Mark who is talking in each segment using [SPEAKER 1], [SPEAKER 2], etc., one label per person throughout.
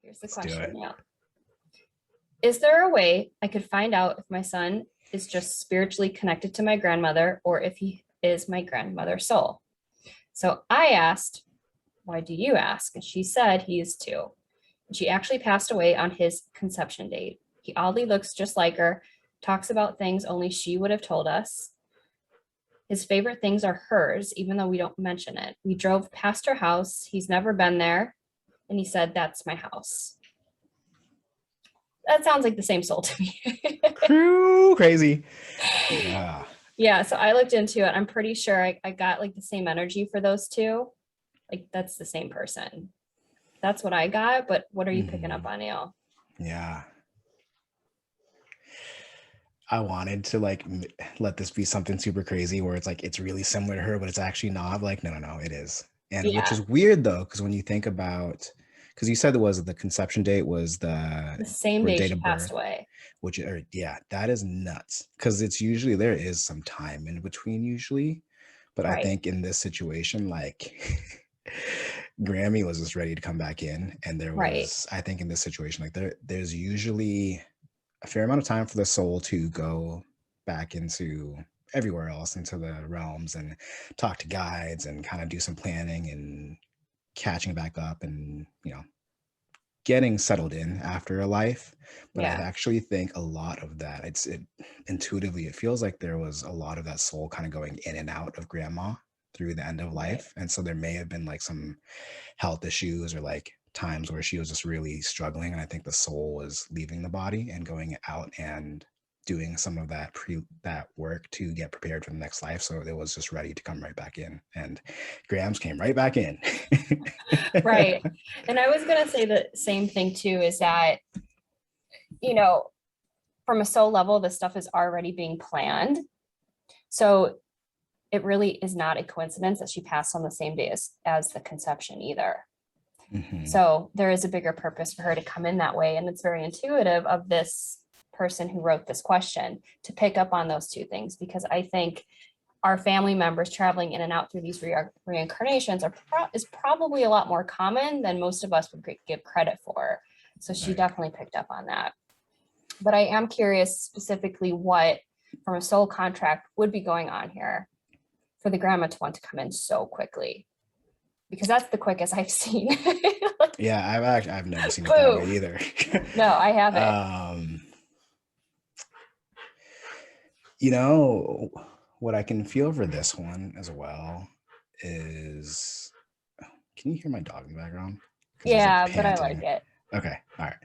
[SPEAKER 1] Here's the
[SPEAKER 2] Let's do
[SPEAKER 1] question.
[SPEAKER 2] it.
[SPEAKER 1] Yeah. Is there a way I could find out if my son is just spiritually connected to my grandmother or if he is my grandmother's soul? So I asked, why do you ask? And she said he is too. And she actually passed away on his conception date. He oddly looks just like her, talks about things only she would have told us. His favorite things are hers, even though we don't mention it. We drove past her house. He's never been there. And he said, that's my house. That sounds like the same soul to me.
[SPEAKER 2] Crazy. Yeah.
[SPEAKER 1] Yeah, so I looked into it. I'm pretty sure I got like the same energy for those two. Like that's the same person. That's what I got, but what are you picking up on, Neil?
[SPEAKER 2] Yeah. I wanted to like let this be something super crazy where it's like it's really similar to her, but it's actually not. Like, no, it is. And which
[SPEAKER 1] Yeah,
[SPEAKER 2] is weird though, because when you think about, because you said there was the conception date was the
[SPEAKER 1] the same
[SPEAKER 2] or
[SPEAKER 1] day
[SPEAKER 2] date
[SPEAKER 1] she
[SPEAKER 2] of
[SPEAKER 1] passed
[SPEAKER 2] birth,
[SPEAKER 1] away.
[SPEAKER 2] which or yeah, that is nuts. Because it's usually there is some time in between usually, but I
[SPEAKER 1] Right,
[SPEAKER 2] think in this situation, like Grammy was just ready to come back in, and there
[SPEAKER 1] right.
[SPEAKER 2] was, I think in this situation, like there's usually a fair amount of time for the soul to go back into everywhere else into the realms and talk to guides and kind of do some planning and catching back up and getting settled in after a life. But I
[SPEAKER 1] Yeah,
[SPEAKER 2] actually think a lot of that, it intuitively it feels like there was a lot of that soul kind of going in and out of grandma through the end of
[SPEAKER 1] right.
[SPEAKER 2] life, and so there may have been like some health issues or like times where she was just really struggling, and I think the soul was leaving the body and going out and doing some of that work to get prepared for the next life, so it was just ready to come right back in, and Grams came right back in.
[SPEAKER 1] Right. And I was gonna say the same thing too, is that, you know, from a soul level, this stuff is already being planned. So it really is not a coincidence that she passed on the same day as the conception either.
[SPEAKER 2] Mhm.
[SPEAKER 1] So there is a bigger purpose for her to come in that way. And it's very intuitive of this person who wrote this question to pick up on those two things, because I think our family members traveling in and out through these reincarnations is probably a lot more common than most of us would give credit for. So she
[SPEAKER 2] Right.
[SPEAKER 1] definitely picked up on that. But I am curious specifically what from a soul contract would be going on here for the grandma to want to come in so quickly, because that's the quickest I've seen.
[SPEAKER 2] Yeah, I've never seen it that way
[SPEAKER 1] Boom.
[SPEAKER 2] either.
[SPEAKER 1] No, I haven't.
[SPEAKER 2] um you know what I can feel for this one as well is, can you hear my dog in the background? Because he's like
[SPEAKER 1] Yeah, but I like
[SPEAKER 2] panting.
[SPEAKER 1] it.
[SPEAKER 2] Okay, all right.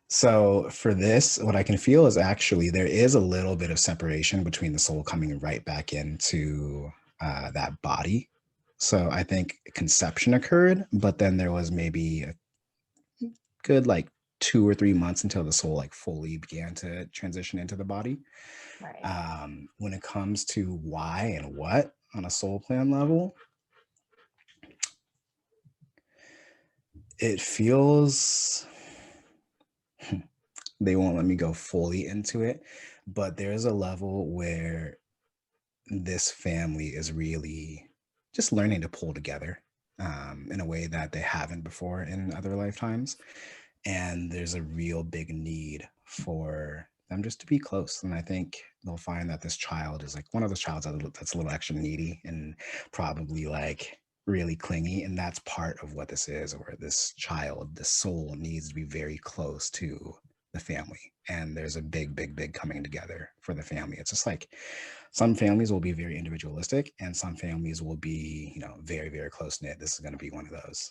[SPEAKER 2] So for this, what I can feel is actually there is a little bit of separation between the soul coming right back into that body. So I think conception occurred, but then there was maybe a good like 2 or 3 months until the soul like fully began to transition into the body.
[SPEAKER 1] Right.
[SPEAKER 2] When it comes to why and what on a soul plan level, it feels they won't let me go fully into it, but there's a level where this family is really just learning to pull together in a way that they haven't before in other lifetimes. And there's a real big need for them just to be close. And I think they'll find that this child is like one of those childs that's a little extra needy and probably like really clingy. And that's part of what this is, where this child, the soul needs to be very close to the family. And there's a big coming together for the family. It's just like some families will be very individualistic and some families will be, very close knit. This is going to be one of those.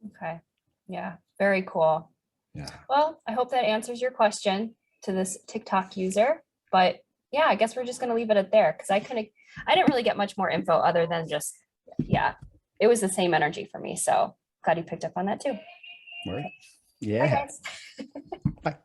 [SPEAKER 1] Okay. Yeah. Very cool.
[SPEAKER 2] Yeah.
[SPEAKER 1] Well, I hope that answers your question to this TikTok user. But yeah, I guess we're just going to leave it at there, because I didn't really get much more info other than just, yeah, it was the same energy for me. So glad you picked up on that too.
[SPEAKER 2] Word.
[SPEAKER 1] Bye,
[SPEAKER 2] Yeah.
[SPEAKER 1] guys.
[SPEAKER 2] Bye.